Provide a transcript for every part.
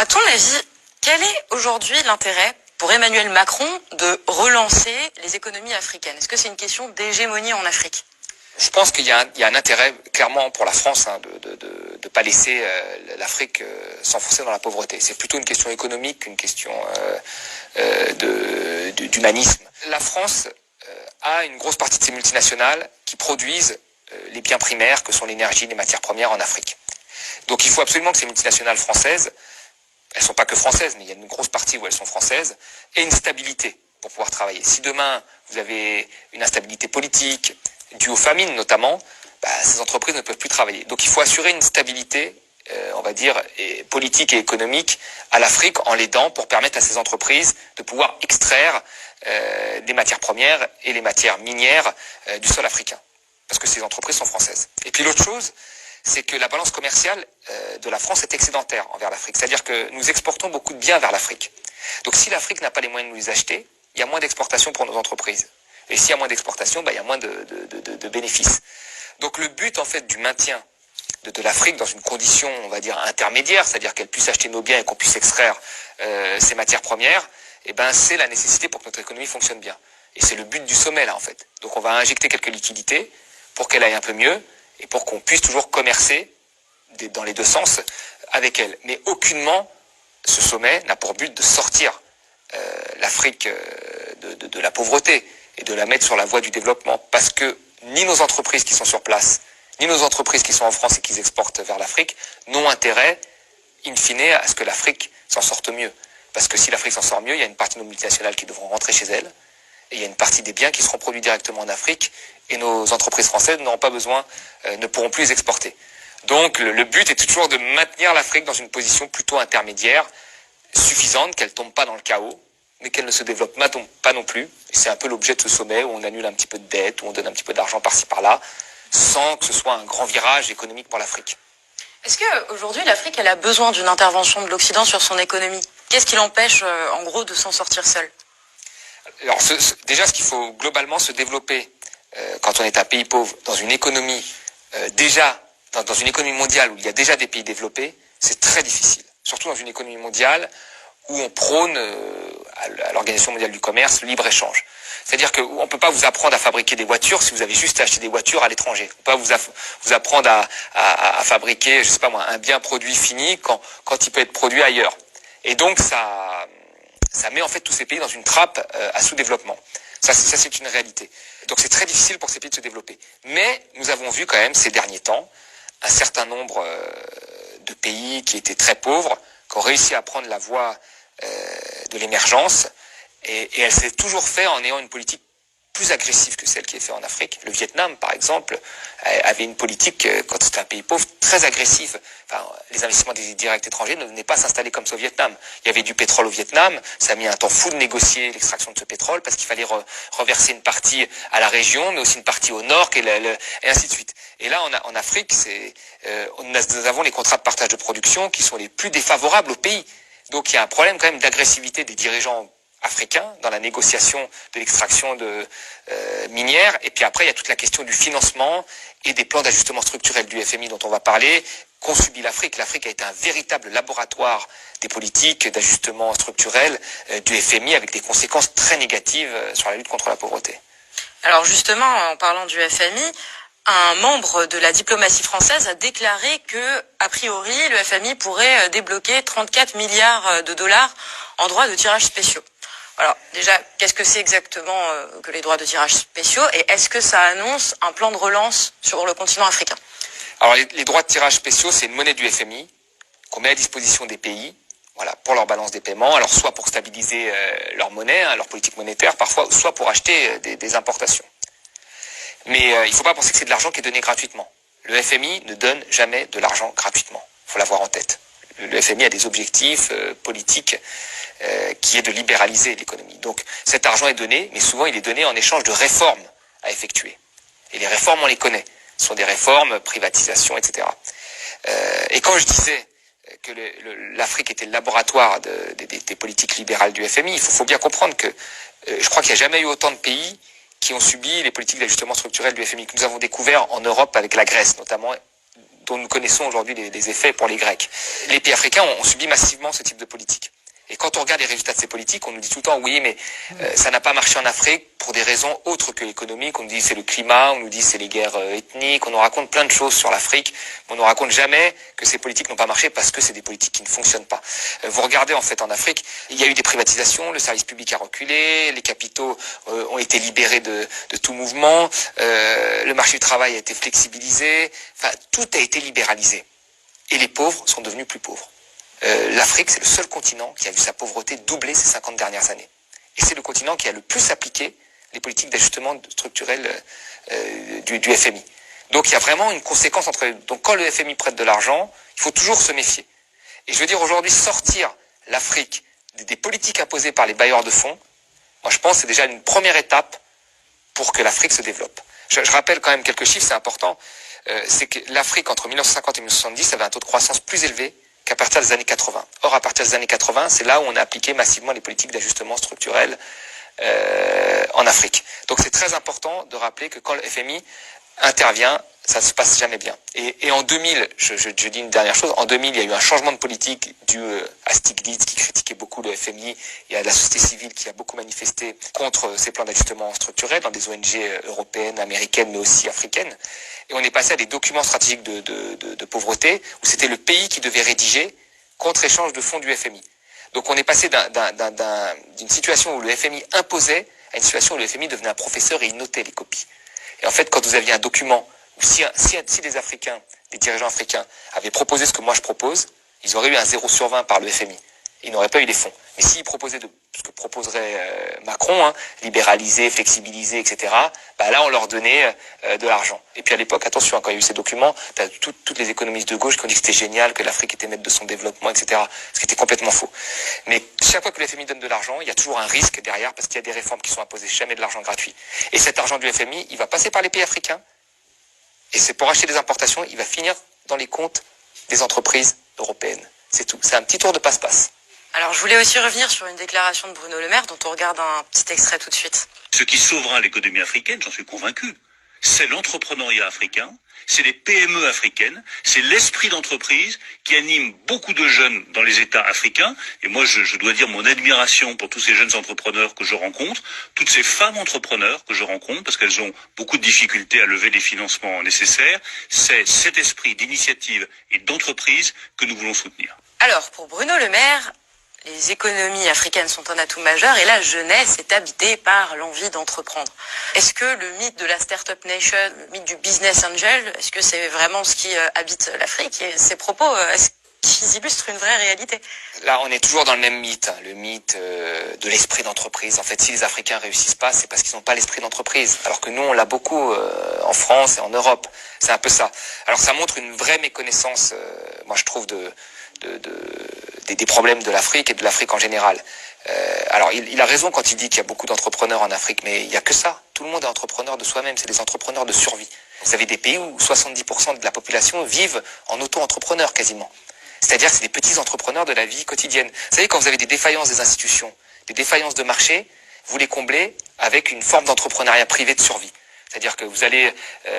À ton avis, quel est aujourd'hui l'intérêt pour Emmanuel Macron de relancer les économies africaines? Est-ce que c'est une question d'hégémonie en Afrique? Je pense qu'il y a un intérêt clairement pour la France de pas laisser l'Afrique s'enfoncer dans la pauvreté. C'est plutôt une question économique qu'une question d'humanisme. La France a une grosse partie de ses multinationales qui produisent les biens primaires que sont l'énergie, les matières premières en Afrique. Donc il faut absolument que ces multinationales françaises, elles sont pas que françaises, mais il y a une grosse partie où elles sont françaises, aient une stabilité pour pouvoir travailler. Si demain vous avez une instabilité politique, due aux famines notamment, ces entreprises ne peuvent plus travailler. Donc il faut assurer une stabilité, on va dire, politique et économique à l'Afrique en l'aidant pour permettre à ces entreprises de pouvoir extraire des matières premières et les matières minières du sol africain. Parce que ces entreprises sont françaises. Et puis l'autre chose, c'est que la balance commerciale de la France est excédentaire envers l'Afrique. C'est-à-dire que nous exportons beaucoup de biens vers l'Afrique. Donc si l'Afrique n'a pas les moyens de nous les acheter, il y a moins d'exportation pour nos entreprises. Et s'il y a moins d'exportation, il y a moins de bénéfices. Donc le but en fait du maintien de l'Afrique dans une condition, on va dire, intermédiaire, c'est-à-dire qu'elle puisse acheter nos biens et qu'on puisse extraire ces matières premières, c'est la nécessité pour que notre économie fonctionne bien. Et c'est le but du sommet là en fait. Donc on va injecter quelques liquidités pour qu'elle aille un peu mieux et pour qu'on puisse toujours commercer dans les deux sens avec elle. Mais aucunement, ce sommet n'a pour but de sortir l'Afrique de la pauvreté et de la mettre sur la voie du développement. Parce que ni nos entreprises qui sont sur place, ni nos entreprises qui sont en France et qui exportent vers l'Afrique n'ont intérêt, in fine, à ce que l'Afrique s'en sorte mieux. Parce que si l'Afrique s'en sort mieux, il y a une partie de nos multinationales qui devront rentrer chez elles, et il y a une partie des biens qui seront produits directement en Afrique, et nos entreprises françaises n'auront pas besoin, ne pourront plus les exporter. Donc le but est toujours de maintenir l'Afrique dans une position plutôt intermédiaire, suffisante, qu'elle ne tombe pas dans le chaos, mais qu'elle ne se développe pas non plus. Et c'est un peu l'objet de ce sommet où on annule un petit peu de dette, où on donne un petit peu d'argent par-ci par-là, sans que ce soit un grand virage économique pour l'Afrique. Est-ce qu'aujourd'hui l'Afrique elle a besoin d'une intervention de l'Occident sur son économie? Qu'est-ce qui l'empêche en gros de s'en sortir seule? Alors déjà ce qu'il faut globalement se développer quand on est un pays pauvre dans une économie dans une économie mondiale où il y a déjà des pays développés, c'est très difficile. Surtout dans une économie mondiale où on prône à l'Organisation mondiale du commerce le libre-échange. C'est-à-dire qu'on ne peut pas vous apprendre à fabriquer des voitures si vous avez juste acheté des voitures à l'étranger. On ne peut pas vous apprendre à fabriquer, je sais pas moi, un bien produit fini quand il peut être produit ailleurs. Et donc ça met en fait tous ces pays dans une trappe à sous-développement. Ça c'est une réalité. Donc c'est très difficile pour ces pays de se développer. Mais nous avons vu quand même ces derniers temps un certain nombre de pays qui étaient très pauvres, qui ont réussi à prendre la voie de l'émergence, et elle s'est toujours fait en ayant une politique plus agressive que celle qui est faite en Afrique. Le Vietnam, par exemple, avait une politique, quand c'était un pays pauvre, très agressive. Enfin, les investissements directs étrangers ne venaient pas s'installer comme ça au Vietnam. Il y avait du pétrole au Vietnam, ça a mis un temps fou de négocier l'extraction de ce pétrole, parce qu'il fallait reverser une partie à la région, mais aussi une partie au nord, et ainsi de suite. Et là, en Afrique, nous avons les contrats de partage de production qui sont les plus défavorables au pays. Donc il y a un problème quand même d'agressivité des dirigeants africains dans la négociation de l'extraction minière. Et puis après, il y a toute la question du financement et des plans d'ajustement structurel du FMI dont on va parler, qu'ont subi l'Afrique. L'Afrique a été un véritable laboratoire des politiques d'ajustement structurel du FMI avec des conséquences très négatives sur la lutte contre la pauvreté. Alors justement, en parlant du FMI, un membre de la diplomatie française a déclaré que, a priori, le FMI pourrait débloquer 34 milliards de dollars en droits de tirage spéciaux. Alors déjà, qu'est-ce que c'est exactement que les droits de tirage spéciaux, et est-ce que ça annonce un plan de relance sur le continent africain? Alors les droits de tirage spéciaux, c'est une monnaie du FMI qu'on met à disposition des pays, voilà, pour leur balance des paiements, alors soit pour stabiliser leur monnaie, leur politique monétaire parfois, soit pour acheter des importations. Mais il ne faut pas penser que c'est de l'argent qui est donné gratuitement. Le FMI ne donne jamais de l'argent gratuitement. Il faut l'avoir en tête. Le FMI a des objectifs politiques qui est de libéraliser l'économie. Donc cet argent est donné, mais souvent il est donné en échange de réformes à effectuer. Et les réformes, on les connaît. Ce sont des réformes, privatisation, etc. Et quand je disais que l'Afrique était le laboratoire des politiques libérales du FMI, il faut bien comprendre que je crois qu'il n'y a jamais eu autant de pays qui ont subi les politiques d'ajustement structurel du FMI que nous avons découvert en Europe avec la Grèce notamment, dont nous connaissons aujourd'hui les effets pour les Grecs. Les pays africains ont subi massivement ce type de politique. Et quand on regarde les résultats de ces politiques, on nous dit tout le temps, oui, mais ça n'a pas marché en Afrique pour des raisons autres que économiques. On nous dit c'est le climat, on nous dit c'est les guerres ethniques, on nous raconte plein de choses sur l'Afrique, mais on ne nous raconte jamais que ces politiques n'ont pas marché parce que c'est des politiques qui ne fonctionnent pas. Vous regardez en fait en Afrique, il y a eu des privatisations, le service public a reculé, les capitaux ont été libérés de tout mouvement, le marché du travail a été flexibilisé, enfin tout a été libéralisé. Et les pauvres sont devenus plus pauvres. L'Afrique, c'est le seul continent qui a vu sa pauvreté doubler ces 50 dernières années. Et c'est le continent qui a le plus appliqué les politiques d'ajustement structurel du FMI. Donc il y a vraiment une conséquence entre les deux. Donc quand le FMI prête de l'argent, il faut toujours se méfier. Et je veux dire aujourd'hui, sortir l'Afrique des politiques imposées par les bailleurs de fonds, moi je pense que c'est déjà une première étape pour que l'Afrique se développe. Je rappelle quand même quelques chiffres, c'est important. C'est que l'Afrique, entre 1950 et 1970, avait un taux de croissance plus élevé qu'à partir des années 80. Or, à partir des années 80, c'est là où on a appliqué massivement les politiques d'ajustement structurel en Afrique. Donc c'est très important de rappeler que quand le FMI intervient, ça ne se passe jamais bien. Et en 2000, je dis une dernière chose, en 2000, il y a eu un changement de politique dû à Stiglitz qui critiquait beaucoup le FMI et à la société civile qui a beaucoup manifesté contre ces plans d'ajustement structurel dans des ONG européennes, américaines, mais aussi africaines. Et on est passé à des documents stratégiques de pauvreté où c'était le pays qui devait rédiger contre-échange de fonds du FMI. Donc on est passé d'une situation où le FMI imposait à une situation où le FMI devenait un professeur et il notait les copies. Et en fait, quand vous aviez un document où si les Africains, les dirigeants africains avaient proposé ce que moi je propose, ils auraient eu un 0/20 par le FMI. Ils n'auraient pas eu les fonds. Mais s'ils proposaient ce que proposerait Macron, libéraliser, flexibiliser, etc., bah là on leur donnait de l'argent. Et puis à l'époque, attention, quand il y a eu ces documents, t'as toutes les économistes de gauche qui ont dit que c'était génial, que l'Afrique était maître de son développement, etc. Ce qui était complètement faux. Mais chaque fois que le FMI donne de l'argent, il y a toujours un risque derrière parce qu'il y a des réformes qui sont imposées, jamais de l'argent gratuit. Et cet argent du FMI, il va passer par les pays africains. Et c'est pour acheter des importations, il va finir dans les comptes des entreprises européennes. C'est tout. C'est un petit tour de passe-passe. Alors je voulais aussi revenir sur une déclaration de Bruno Le Maire dont on regarde un petit extrait tout de suite. Ce qui sauvera l'économie africaine, j'en suis convaincu, c'est l'entrepreneuriat africain, c'est les PME africaines, c'est l'esprit d'entreprise qui anime beaucoup de jeunes dans les États africains. Et moi, je dois dire mon admiration pour tous ces jeunes entrepreneurs que je rencontre, toutes ces femmes entrepreneurs que je rencontre, parce qu'elles ont beaucoup de difficultés à lever les financements nécessaires. C'est cet esprit d'initiative et d'entreprise que nous voulons soutenir. Alors, pour Bruno Le Maire, les économies africaines sont un atout majeur et la jeunesse est habitée par l'envie d'entreprendre. Est-ce que le mythe de la Startup Nation, le mythe du business angel, est-ce que c'est vraiment ce qui habite l'Afrique? Et ces propos, est-ce qu'ils illustrent une vraie réalité? Là, on est toujours dans le même mythe, le mythe de l'esprit d'entreprise. En fait, si les Africains réussissent pas, c'est parce qu'ils n'ont pas l'esprit d'entreprise. Alors que nous, on l'a beaucoup en France et en Europe. C'est un peu ça. Alors ça montre une vraie méconnaissance, moi je trouve, des problèmes de l'Afrique et de l'Afrique en général. Alors il a raison quand il dit qu'il y a beaucoup d'entrepreneurs en Afrique, mais il n'y a que ça. Tout le monde est entrepreneur de soi-même, c'est des entrepreneurs de survie. Vous avez des pays où 70% de la population vivent en auto-entrepreneur quasiment. C'est-à-dire que c'est des petits entrepreneurs de la vie quotidienne. Vous savez, quand vous avez des défaillances des institutions, des défaillances de marché, vous les comblez avec une forme d'entrepreneuriat privé de survie. C'est-à-dire que vous allez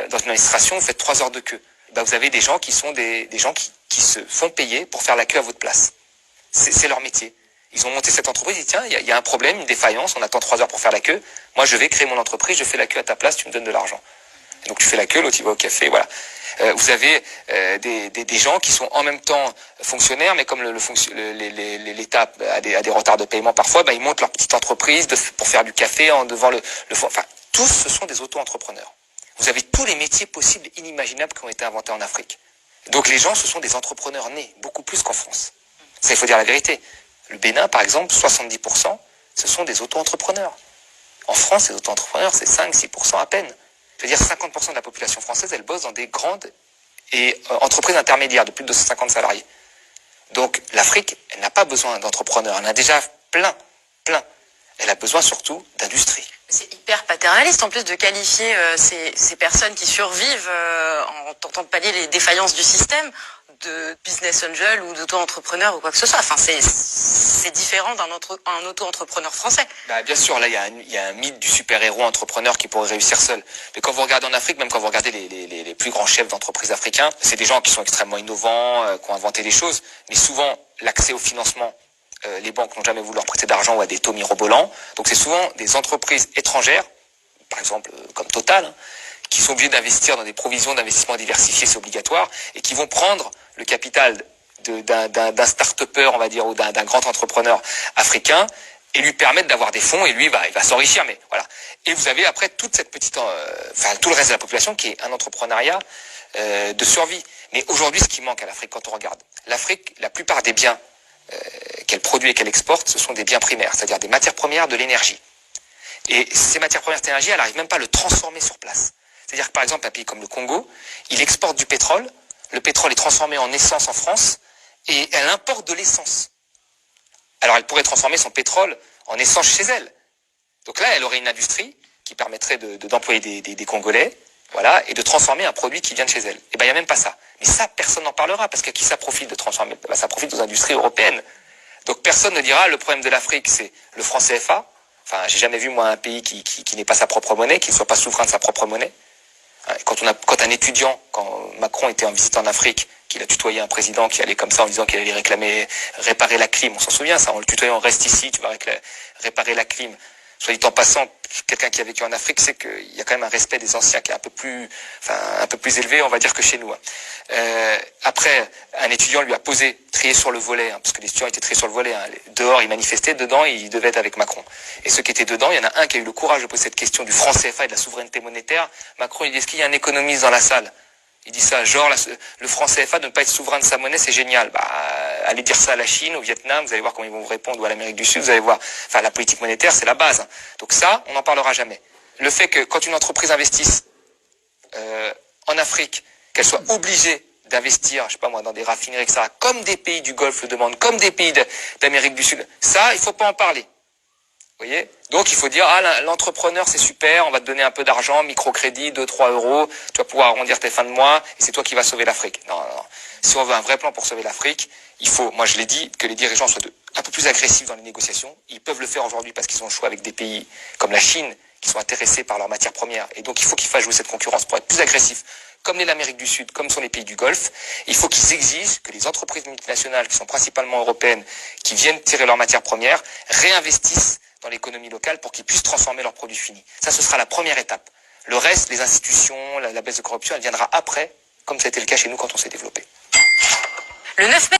dans une administration, vous faites 3 heures de queue. Ben, vous avez des gens qui sont des gens qui se font payer pour faire la queue à votre place. C'est leur métier. Ils ont monté cette entreprise, ils disent tiens, il y a un problème, une défaillance, on attend 3 heures pour faire la queue. Moi, je vais créer mon entreprise, je fais la queue à ta place, tu me donnes de l'argent. Et donc tu fais la queue, l'autre il va au café, voilà. Vous avez des gens qui sont en même temps fonctionnaires, mais comme l'État a des retards de paiement parfois, ben, ils montent leur petite entreprise pour faire du café devant le fond. Enfin, tous ce sont des auto-entrepreneurs. Vous avez tous les métiers possibles et inimaginables qui ont été inventés en Afrique. Donc les gens, ce sont des entrepreneurs nés, beaucoup plus qu'en France. Ça, il faut dire la vérité. Le Bénin, par exemple, 70%, ce sont des auto-entrepreneurs. En France, les auto-entrepreneurs, c'est 5-6% à peine. Je veux dire, 50% de la population française, elle bosse dans des grandes entreprises intermédiaires de plus de 250 salariés. Donc l'Afrique, elle n'a pas besoin d'entrepreneurs. Elle en a déjà plein. Elle a besoin surtout d'industrie. C'est hyper paternaliste en plus de qualifier ces personnes qui survivent en tentant de pallier les défaillances du système de business angel ou d'auto-entrepreneur ou quoi que ce soit. Enfin, c'est différent d'un auto-entrepreneur français. Bah, bien sûr, là, il y a un mythe du super-héros entrepreneur qui pourrait réussir seul. Mais quand vous regardez en Afrique, même quand vous regardez les plus grands chefs d'entreprise africains, c'est des gens qui sont extrêmement innovants, qui ont inventé des choses. Mais souvent, l'accès au financement, les banques n'ont jamais voulu leur prêter d'argent ou à des taux mirobolants. Donc c'est souvent des entreprises étrangères, par exemple comme Total, hein, qui sont obligés d'investir dans des provisions d'investissement diversifiées, c'est obligatoire, et qui vont prendre le capital d'un start-upper, on va dire, ou d'un grand entrepreneur africain, et lui permettre d'avoir des fonds, et lui, il va s'enrichir, mais voilà. Et vous avez après toute cette petite, tout le reste de la population qui est un entrepreneuriat de survie. Mais aujourd'hui, ce qui manque à l'Afrique, quand on regarde, l'Afrique, la plupart des biens qu'elle produit et qu'elle exporte, ce sont des biens primaires, c'est-à-dire des matières premières, de l'énergie. Et ces matières premières d'énergie, elle n'arrive même pas à le transformer sur place. C'est-à-dire que par exemple, un pays comme le Congo, il exporte du pétrole, le pétrole est transformé en essence en France, et elle importe de l'essence. Alors elle pourrait transformer son pétrole en essence chez elle. Donc là, elle aurait une industrie qui permettrait d'employer des Congolais, voilà, et de transformer un produit qui vient de chez elle. Et ben il n'y a même pas ça. Mais ça, personne n'en parlera, parce que qui ça profite de transformer? Ben, ça profite aux industries européennes. Donc personne ne dira, le problème de l'Afrique, c'est le franc CFA. Enfin, j'ai jamais vu, moi, un pays qui n'ait pas sa propre monnaie, qui ne soit pas souverain de sa propre monnaie. Quand un étudiant, quand Macron était en visite en Afrique, qu'il a tutoyé un président qui allait comme ça en disant qu'il allait réparer la clim, on s'en souvient ça, on le tutoyait, on reste ici, tu vas réparer la clim. Soit dit en passant, quelqu'un qui a vécu en Afrique sait qu'il y a quand même un respect des anciens qui est un peu plus élevé, on va dire, que chez nous. Après, un étudiant lui a posé, trié sur le volet, parce que les étudiants étaient triés sur le volet. Dehors, ils manifestaient, dedans, ils devaient être avec Macron. Et ceux qui étaient dedans, il y en a un qui a eu le courage de poser cette question du franc CFA et de la souveraineté monétaire. Macron, il dit, est-ce qu'il y a un économiste dans la salle? Il dit ça, genre, le franc CFA de ne pas être souverain de sa monnaie, c'est génial. Allez dire ça à la Chine, au Vietnam, vous allez voir comment ils vont vous répondre, ou à l'Amérique du Sud, vous allez voir. Enfin, la politique monétaire, c'est la base. Donc ça, on n'en parlera jamais. Le fait que quand une entreprise investisse en Afrique, qu'elle soit obligée d'investir, je sais pas moi, dans des raffineries, etc., comme des pays du Golfe le demandent, comme des pays d'Amérique du Sud, ça, il faut pas en parler. Vous voyez? Donc il faut dire, l'entrepreneur c'est super, on va te donner un peu d'argent, microcrédit, 2-3 euros, tu vas pouvoir arrondir tes fins de mois, et c'est toi qui vas sauver l'Afrique. Non. Si on veut un vrai plan pour sauver l'Afrique, il faut, moi je l'ai dit, que les dirigeants soient un peu plus agressifs dans les négociations. Ils peuvent le faire aujourd'hui parce qu'ils ont le choix avec des pays comme la Chine, qui sont intéressés par leurs matières premières. Et donc il faut qu'ils fassent jouer cette concurrence pour être plus agressifs, comme l'est l'Amérique du Sud, comme sont les pays du Golfe. Il faut qu'ils exigent que les entreprises multinationales, qui sont principalement européennes, qui viennent tirer leurs matières premières, réinvestissent dans l'économie locale pour qu'ils puissent transformer leurs produits finis. Ça, ce sera la première étape. Le reste, les institutions, la baisse de corruption, elle viendra après, comme ça a été le cas chez nous quand on s'est développé. Le 9 mai